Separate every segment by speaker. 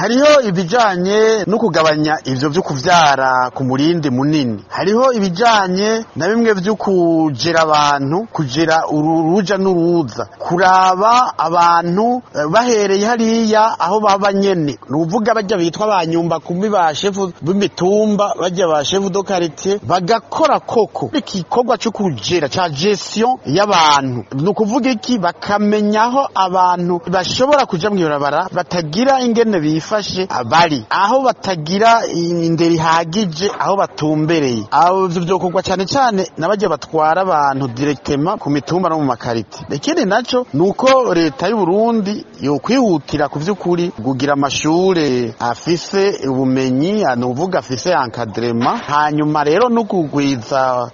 Speaker 1: hariho ibijanye no kugabanya ivyo vyo kuvyara ku murindi munini, hariho ibijanye na bimwe vyo kugera abantu, kugera uruja n'uruza, kuraba abantu bahereye hariya aho baba nyene, nuvuga barya bitwa abanyumba kumi ba shefu b'imitumba, barya ba shefu do quartier, bagakora koko igikorwa cyo kugera ca gestion y'abantu. Nukuvuga iki, bakamenyaho abantu bashobora kuja mw'ibarabara batagira ingene bifashe abari aho, batagira indero ihagije aho batumbereye. Aho vyokorwa cane cane n'abarya batwara abantu directement ku mitumba no mu makarite. Ikindi naco nuko leta y'u Burundi yo kwihutira ku vy'ukuri kugira amashure afise ubumenyi, nuvuga afise encadrement, hanyuma rero no kugwiza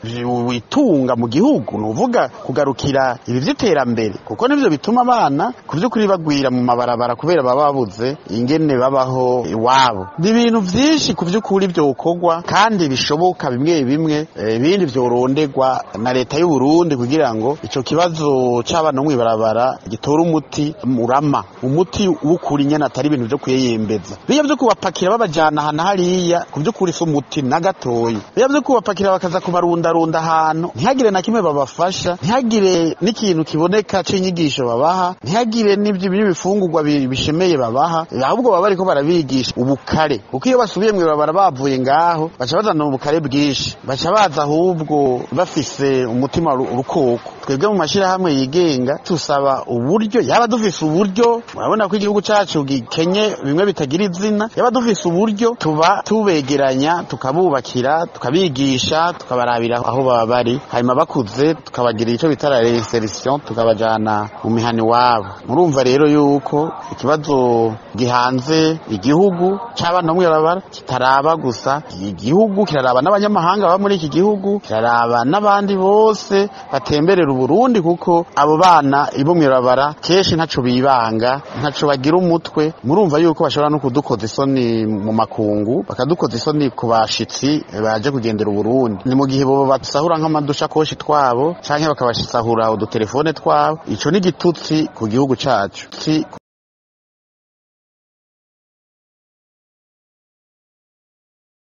Speaker 1: witunga mu gihugu, nuvuga kugarukira ibi vy'iterambere, kuko nivyo bituma abana ku vy'ukuri bagwira mu mabarabara kubera baba babuze ingene babaho iwabo. Ni ibintu vyinshi ku vy'ukuri vyokorwa kandi bishoboka, bimwe bimwe ibindi vyorondegwa na leta y'u Burundi kugira ngo ico kibazo c'abana mw'ibarabara gitora umuti murama, umuti w'ukuri nyene atari ibintu vyo kuyeyembeza. Biya vyo kubapakira babajana hana hariya ku vy'ukuri si umuti na gatoyi. Biya vyo kubapakira bakaza kubarundarunda ahantu, ntihagire na kimwe babafasha, ntihagire n'ikintu kiboneka c'inyigisho babaha, ntihagire n'ibifungurwa bishemeye babaha, ahubwo baba bariko barabigisha ubukare. Kuko iyo basubiye mw'ibarabara bavuye ngaho baca bazana ubukare bwinshi, baca baza ahubwo bafise umutima rukoko. Twebwe mu mashirahamwe yigenga tusaba uburyo, yaba dufise uburyo, murabona ko igihugu cacu gikenye bimwe bitagira izina, yaba dufise uburyo tuba tubegeranya, tukabubakira, tukabigisha, tukabarabira aho baba bari, hanyuma bakuze tukabagira ico bita la reinsertion, tukabajana mu mihani wabo. Murumva rero yuko ikibazo gihanze igihugu c'abana mw'ibarabara kitaraba gusa igihugu, kiraraba n'abanyamahanga baba muri iki gihugu, kiraraba n'abandi bose batemberera Burundi, kuko abo bana ibo mw'ibarabara kenshi ntaco bibanga, ntaco bagira umutwe. Murumva yuko bashobora no kudukoza isoni mu makungu, bakadukoza isoni ku bashitsi baje kugendera Burundi. Ni mu gihe bo batusahura nk'amadushakoshi twabo canke bakabashisahura udutelefone twabo. Ico ni igitutsi ku gihugu cacu.